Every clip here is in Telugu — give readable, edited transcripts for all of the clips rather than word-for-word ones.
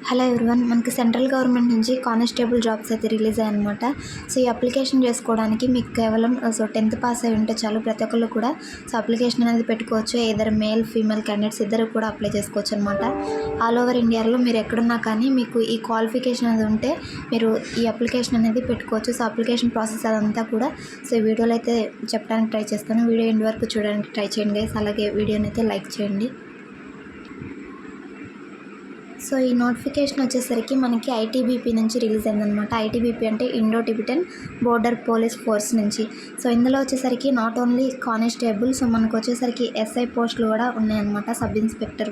హలో ఎవ్రీవన్, మనకి సెంట్రల్ గవర్నమెంట్ నుంచి కానిస్టేబుల్ జాబ్స్ అయితే రిలీజ్ అయ్యాయన్నమాట. సో ఈ అప్లికేషన్ చేసుకోవడానికి మీకు కేవలం 10th పాస్ అయి ఉంటే చాలు. ప్రతి ఒక్కళ్ళు కూడా అప్లికేషన్ అనేది పెట్టుకోవచ్చు. ఏదర్ మేల్ ఫీమేల్ క్యాండిడేట్స్ ఇద్దరు కూడా అప్లై చేసుకోవచ్చు అనమాట. ఆల్ ఓవర్ ఇండియాలో మీరు ఎక్కడున్నా కానీ మీకు ఈ క్వాలిఫికేషన్ అనేది ఉంటే మీరు ఈ అప్లికేషన్ అనేది పెట్టుకోవచ్చు. సో అప్లికేషన్ ప్రాసెస్ అదంతా కూడా ఈ వీడియోలో అయితే చెప్పడానికి ట్రై చేస్తాను. వీడియో ఎండ్ వరకు చూడడానికి ట్రై చేయండి గైస్. అలాగే వీడియోని అయితే లైక్ చేయండి. సో ఈ నోటిఫికేషన్ వచ్చేసరికి మనకి ఐటీబీపీ నుంచి రిలీజ్ అయిందనమాట. ఐటీబీపీ అంటే Indo Tibetan border police force నుంచి. సో ఇందులో వచ్చేసరికి నాట్ ఓన్లీ కానిస్టేబుల్, సో మనకు వచ్చేసరికి ఎస్ఐ పోస్టులు కూడా ఉన్నాయన్నమాట, సబ్ ఇన్స్పెక్టర్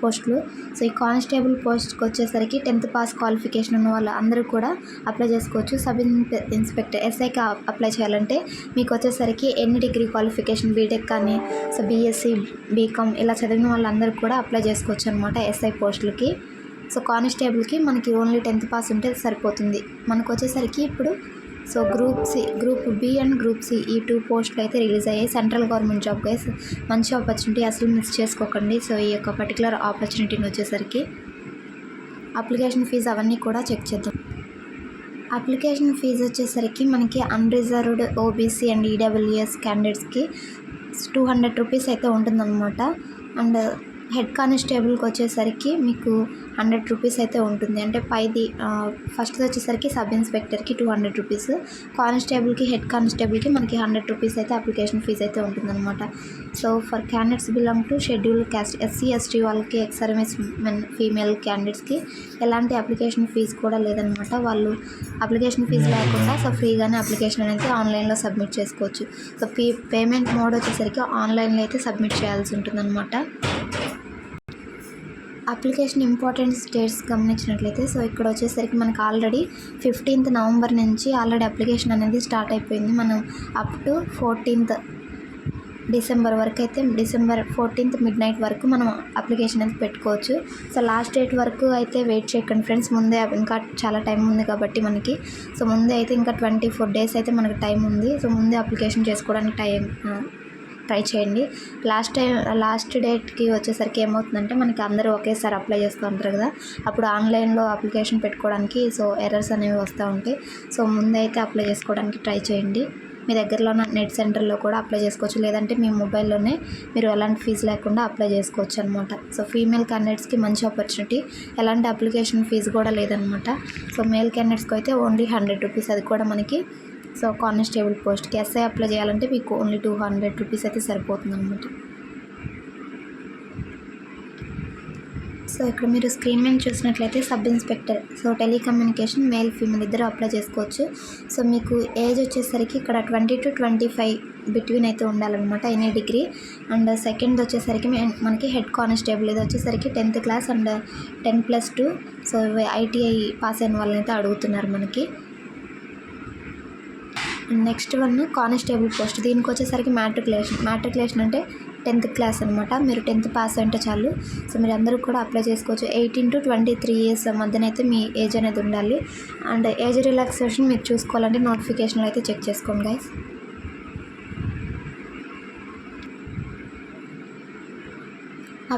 పోస్టులు. సో ఈ కానిస్టేబుల్ పోస్ట్కి వచ్చేసరికి 10th పాస్ క్వాలిఫికేషన్ ఉన్న వాళ్ళు అందరూ కూడా అప్లై చేసుకోవచ్చు. సబ్ ఇన్స్పెక్టర్ ఎస్ఐకి అప్లై చేయాలంటే మీకు వచ్చేసరికి ఎన్ని డిగ్రీ క్వాలిఫికేషన్, బీటెక్ కానీ, సో బీఎస్సీ, బీకామ్ ఇలా చదివిన వాళ్ళందరూ కూడా అప్లై చేసుకోవచ్చు అనమాట ఎస్ఐ పోస్టులకి. సో కానిస్టేబుల్కి మనకి ఓన్లీ 10th పాస్ ఉంటే సరిపోతుంది. మనకు వచ్చేసరికి ఇప్పుడు so group B and group C ఈ 2 పోస్టులు అయితే రిలీజ్ అయ్యాయి. సెంట్రల్ గవర్నమెంట్ జాబ్ గైస్, మంచి ఆపర్చునిటీ, అసలు మిస్ చేసుకోకండి. సో ఈ యొక్క పర్టికులర్ ఆపర్చునిటీని వచ్చేసరికి అప్లికేషన్ ఫీజు అవన్నీ కూడా చెక్ చేద్దాం. అప్లికేషన్ ఫీజు వచ్చేసరికి మనకి అన్రిజర్వ్డ్ ఓబీసీ అండ్ ఈడబ్ల్యూఎస్ క్యాండిడేట్స్కి 200 రూపీస్ అయితే ఉంటుందన్నమాట. అండ్ హెడ్ కానిస్టేబుల్కి వచ్చేసరికి మీకు 100 రూపీస్ అయితే ఉంటుంది. అంటే ఫస్ట్ వచ్చేసరికి సబ్ ఇన్స్పెక్టర్కి 200 రూపీస్, కానిస్టేబుల్కి హెడ్ కానిస్టేబుల్కి మనకి 100 రూపీస్ అయితే అప్లికేషన్ ఫీజు అయితే ఉంటుందన్నమాట. So for candidates belong to schedule caste, SC ST వాళ్ళకి, ఎక్స్ సర్వీస్ మెన్ ఫీమేల్ క్యాండిడేట్స్కి ఎలాంటి అప్లికేషన్ ఫీజు కూడా లేదనమాట. వాళ్ళు అప్లికేషన్ ఫీజు లేకుండా సో ఫ్రీగానే అప్లికేషన్ అనేది ఆన్లైన్లో సబ్మిట్ చేసుకోవచ్చు. సో పేమెంట్ మోడ్ వచ్చేసరికి ఆన్లైన్లో అయితే సబ్మిట్ చేయాల్సి ఉంటుందన్నమాట. అప్లికేషన్ ఇంపార్టెంట్ డేట్స్ గమనించినట్లయితే సో ఇక్కడ వచ్చేసరికి మనకు ఆల్రెడీ 15th నవంబర్ నుంచి ఆల్రెడీ అప్లికేషన్ అనేది స్టార్ట్ అయిపోయింది. మనం అప్ టు 14th డిసెంబర్ వరకు అయితే, డిసెంబర్ 14th మిడ్ నైట్ వరకు మనం అప్లికేషన్ అనేది పెట్టుకోవచ్చు. సో లాస్ట్ డేట్ వరకు అయితే వెయిట్ చేయకండి ఫ్రెండ్స్, ముందే ఇంకా చాలా టైం ఉంది కాబట్టి మనకి. సో ముందే అయితే ఇంకా 24 days అయితే మనకు టైం ఉంది. సో ముందే అప్లికేషన్ చేసుకోవడానికి ట్రై చేయండి. లాస్ట్ డేట్కి వచ్చేసరికి ఏమవుతుందంటే మనకి అందరూ ఒకేసారి అప్లై చేస్తూ ఉంటారు కదా, అప్పుడు ఆన్లైన్లో అప్లికేషన్ పెట్టుకోవడానికి సో ఎర్రర్స్ అనేవి వస్తూ ఉంటాయి. సో ముందే అయితే అప్లై చేసుకోవడానికి ట్రై చేయండి. మీ దగ్గరలో ఉన్న నెట్ సెంటర్లో కూడా అప్లై చేసుకోవచ్చు, లేదంటే మీ మొబైల్లోనే మీరు ఎలాంటి ఫీజు లేకుండా అప్లై చేసుకోవచ్చు అనమాట. సో ఫీమేల్ క్యాండిడేట్స్కి మంచి ఆపర్చునిటీ, ఎలాంటి అప్లికేషన్ ఫీజు కూడా లేదనమాట. సో మేల్ క్యాండిడేట్స్కి అయితే ఓన్లీ 100 రూపీస్, అది కూడా మనకి సో కానిస్టేబుల్ పోస్ట్కి. ఎస్ఐ అప్లై చేయాలంటే మీకు ఓన్లీ 200 రూపీస్ అయితే సరిపోతుంది అనమాట. సో ఇక్కడ మీరు స్క్రీన్ మీద చూసినట్లయితే sub inspector, so telecommunication male female ఇద్దరు అప్లై చేసుకోవచ్చు. సో మీకు ఏజ్ వచ్చేసరికి ఇక్కడ 20 to 25 బిట్వీన్ అయితే ఉండాలన్నమాట, ఎనీ డిగ్రీ. అండ్ సెకండ్ వచ్చేసరికి మనకి హెడ్ కానిస్టేబుల్, ఇది వచ్చేసరికి 10th class and 10+2 so ITI pass అయిన వాళ్ళని అయితే అడుగుతున్నారు మనకి. నెక్స్ట్ వన్ కానిస్టేబుల్ పోస్ట్, దీనికి వచ్చేసరికి మ్యాట్రికులేషన్ అంటే 10th క్లాస్ అనమాట. మీరు 10th పాస్ అంటే చాలు. సో మీరు అందరూ కూడా అప్లై చేసుకోవచ్చు. 18 to 23 years మధ్యనైతే మీ ఏజ్ అనేది ఉండాలి. అండ్ ఏజ్ రిలాక్సేషన్ మీరు చూసుకోవాలంటే నోటిఫికేషన్లో అయితే చెక్ చేసుకోండి గైస్.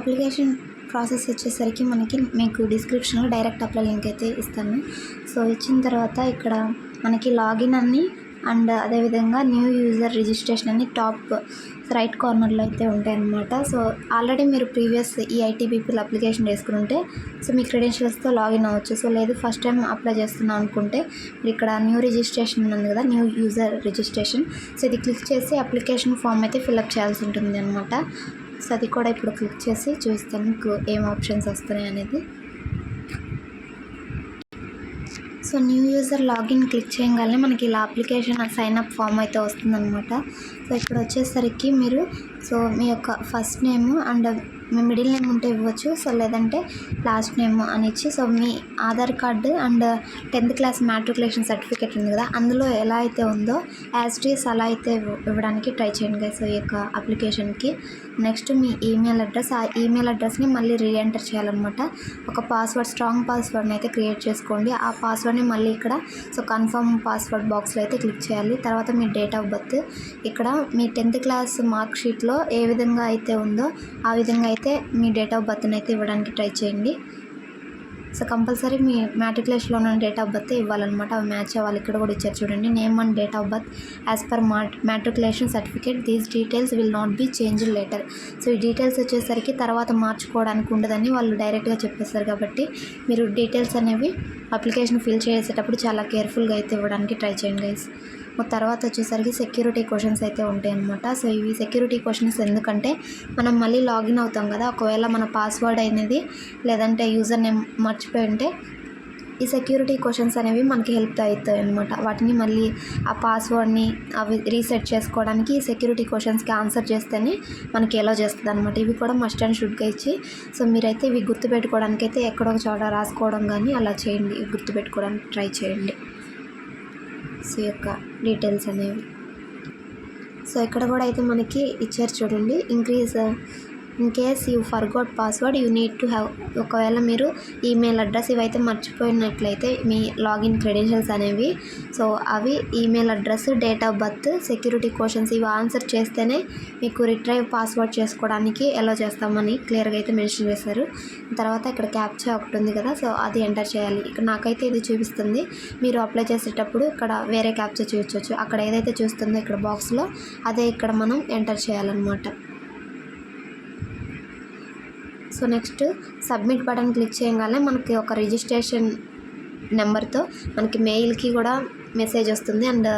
అప్లికేషన్ ప్రాసెస్ వచ్చేసరికి మీకు డిస్క్రిప్షన్లో డైరెక్ట్ అప్లై లింక్ అయితే ఇస్తాను. సో ఇచ్చిన తర్వాత ఇక్కడ మనకి లాగిన్ అన్ని అండ్ అదేవిధంగా న్యూ యూజర్ రిజిస్ట్రేషన్ అని టాప్ రైట్ కార్నర్లో అయితే ఉంటాయన్నమాట. సో ఆల్రెడీ మీరు ప్రీవియస్ ఈ ఐటీబీపీలో అప్లికేషన్ చేసుకుని ఉంటే సో మీ క్రెడెన్షియల్స్తో లాగిన్ అవ్వచ్చు. సో లేదు ఫస్ట్ టైం అప్లై చేస్తున్నాం అనుకుంటే మీరు ఇక్కడ న్యూ రిజిస్ట్రేషన్ ఉంది కదా, న్యూ యూజర్ రిజిస్ట్రేషన్, సో ఇది క్లిక్ చేసి అప్లికేషన్ ఫామ్ అయితే ఫిల్అప్ చేయాల్సి ఉంటుంది అనమాట. సో అది కూడా ఇప్పుడు క్లిక్ చేసి చూస్తాను మీకు ఏం ఆప్షన్స్ వస్తున్నాయి అనేది. So new user login click చేయగానే మనకి ఇలా అప్లికేషన్ సైన్ అప్ ఫామ్ అయితే వస్తుందన్నమాట. సో ఇక్కడ వచ్చేసరికి మీరు సో మీ యొక్క first name and me middle name ఉంటే ఇవ్వచ్చు, సో లేదంటే లాస్ట్ నేమ్ అని ఇచ్చి so me Aadhaar card and 10th class matriculation certificate ఉంది కదా, అందులో ఎలా అయితే ఉందో యాజ్ ఇట్ ఈస్ అలా అయితే ఇవ్వడానికి ట్రై చేయండి కదా. సో ఈ యొక్క అప్లికేషన్కి నెక్స్ట్ మీ ఈమెయిల్ అడ్రస్, ఆ ఈమెయిల్ అడ్రస్ని మళ్ళీ రీఎంటర్ చేయాలన్నమాట. ఒక పాస్వర్డ్, స్ట్రాంగ్ పాస్వర్డ్ని అయితే క్రియేట్ చేసుకోండి. ఆ పాస్వర్డ్ని మళ్ళీ ఇక్కడ సో కన్ఫర్మ్ పాస్వర్డ్ బాక్స్లో అయితే క్లిక్ చేయాలి. తర్వాత మీ డేట్ ఆఫ్ బర్త్, ఇక్కడ మీ 10th క్లాస్ మార్క్ షీట్లో ఏ విధంగా అయితే ఉందో ఆ విధంగా అయితే మీ డేట్ ఆఫ్ బర్త్ని అయితే ఇవ్వడానికి ట్రై చేయండి. సో కంపల్సరీ మీ మ్యాట్రికులేషన్లో ఉన్న డేట్ ఆఫ్ బర్త్ ఇవ్వాలన్నమాట. అవి మ్యాచ్ అవ్వాలి. ఇక్కడ కూడా ఇచ్చారు చూడండి, name and date of birth as per matriculation certificate, these details will not be change later. So ఈ డీటెయిల్స్ వచ్చేసరికి తర్వాత మార్చుకోవడానికి ఉండదని వాళ్ళు డైరెక్ట్గా చెప్పేస్తారు. కాబట్టి మీరు డీటెయిల్స్ అనేవి అప్లికేషన్ ఫిల్ చేసేటప్పుడు చాలా కేర్ఫుల్గా అయితే ఇవ్వడానికి ట్రై చేయండి గైస్. తర్వాత వచ్చేసరికి సెక్యూరిటీ క్వశ్చన్స్ అయితే ఉంటాయి అన్నమాట. సో ఇవి సెక్యూరిటీ క్వశ్చన్స్ ఎందుకంటే మనం మళ్ళీ లాగిన్ అవుతాం కదా, ఒకవేళ మన పాస్వర్డ్ అనేది లేదంటే యూజర్ నేమ్ మర్చిపోయి ఉంటే ఈ సెక్యూరిటీ క్వశ్చన్స్ అనేవి మనకి హెల్ప్ అవుతాయి అన్నమాట. వాటిని మళ్ళీ ఆ పాస్వర్డ్ని అవి రీసెట్ చేసుకోవడానికి ఈ సెక్యూరిటీ క్వశ్చన్స్కి ఆన్సర్ చేస్తేనే మనకి ఎలా చేస్తుంది అనమాట. ఇవి కూడా మస్ట్ అండ్ షుడ్గా ఇచ్చి, సో మీరైతే ఇవి గుర్తుపెట్టుకోవడానికి అయితే ఎక్కడో ఒక చోట రాసుకోవడం కానీ అలా చేయండి, గుర్తుపెట్టుకోవడానికి ట్రై చేయండి. సో యొక్క డీటెయిల్స్ అనేవి. సో ఇక్కడ కూడా అయితే మనకి ఇచ్చారు చూడండి, increase in case you forgot password you need to have. ఒకవేళ మీరు ఈమెయిల్ అడ్రస్ ఇవైతే మర్చిపోయినట్లయితే మీ లాగిన్ క్రెడెన్షియల్స్ అనేవి, సో అవి email address, date of birth, security questions ఇవి ఆన్సర్ చేస్తేనే మీకు రిట్రైవ్ పాస్వర్డ్ చేసుకోవడానికి ఎలా చేస్తామని క్లియర్గా అయితే మెన్షన్ చేశారు. తర్వాత ఇక్కడ క్యాప్చా ఒకటి ఉంది కదా, సో అది ఎంటర్ చేయాలి. ఇక్కడ నాకైతే ఇది చూపిస్తుంది. మీరు అప్లై చేసేటప్పుడు ఇక్కడ వేరే క్యాప్చా చూపించవచ్చు. అక్కడ ఏదైతే చూస్తుందో ఇక్కడ బాక్స్లో అదే ఇక్కడ మనం ఎంటర్ చేయాలన్నమాట. So next submit button click చేయగానే మనకి ఒక రిజిస్ట్రేషన్ నెంబర్తో మనకి మెయిల్కి కూడా మెసేజ్ వస్తుంది అండ్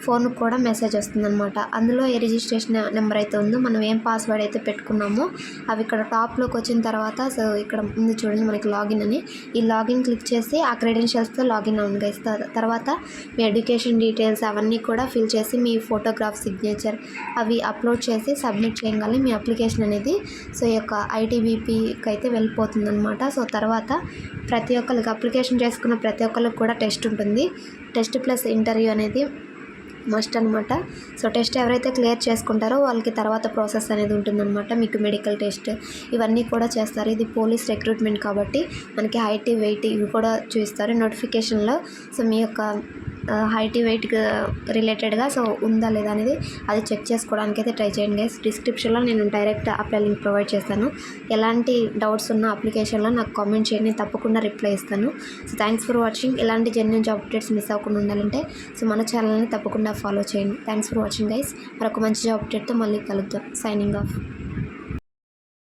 ఫోన్కి కూడా మెసేజ్ వస్తుంది అనమాట. అందులో ఏ రిజిస్ట్రేషన్ నెంబర్ అయితే ఉందో మనం ఏం పాస్వర్డ్ అయితే పెట్టుకున్నామో అవి ఇక్కడ టాప్లోకి వచ్చిన తర్వాత, సో ఇక్కడ ముందు చూడండి మనకి లాగిన్ అని, ఈ లాగిన్ క్లిక్ చేసి ఆ క్రెడెన్షియల్స్తో లాగిన్ అవ్వండి గైస్. తర్వాత మీ ఎడ్యుకేషన్ డీటెయిల్స్ అవన్నీ కూడా ఫిల్ చేసి మీ ఫోటోగ్రాఫ్, సిగ్నేచర్ అవి అప్లోడ్ చేసి సబ్మిట్ చేయగానే మీ అప్లికేషన్ అనేది సో ఈ యొక్క ఐటీబీపీకి అయితే వెళ్ళిపోతుంది అనమాట. సో తర్వాత ప్రతి ఒక్కరికి అప్లికేషన్ చేసుకున్న ప్రతి ఒక్కరికి కూడా టెస్ట్ ఉంటుంది. టెస్ట్ ప్లస్ ఇంటర్వ్యూ అనేది మస్ట్ అనమాట. సో టెస్ట్ ఎవరైతే క్లియర్ చేసుకుంటారో వాళ్ళకి తర్వాత ప్రాసెస్ అనేది ఉంటుందన్నమాట. మీకు మెడికల్ టెస్ట్ ఇవన్నీ కూడా చేస్తారు. ఇది పోలీస్ రిక్రూట్మెంట్ కాబట్టి మనకి హైట్, వెయిట్ ఇవి కూడా చూస్తారు నోటిఫికేషన్లో. సో మీ యొక్క హైట్, వెయిట్కి రిలేటెడ్గా సో ఉందా లేదా అనేది అది చెక్ చేసుకోవడానికి అయితే ట్రై చేయండి గైస్. డిస్క్రిప్షన్లో నేను డైరెక్ట్ అప్లై లింక్ ప్రొవైడ్ చేస్తాను. ఎలాంటి డౌట్స్ ఉన్న అప్లికేషన్లో నాకు కామెంట్ చేయండి, నేను తప్పకుండా రిప్లై ఇస్తాను. So thanks for watching. ఎలాంటి జెన్యూన్ జాబ్ అప్డేట్స్ మిస్ అవ్వకుండా ఉండాలంటే సో మన ఛానల్ని తప్పకుండా ఫాలో చేయండి. Thanks for watching guys. మరొక మంచి జాబ్ అప్డేట్తో మళ్ళీ కలుద్దాం. Signing off.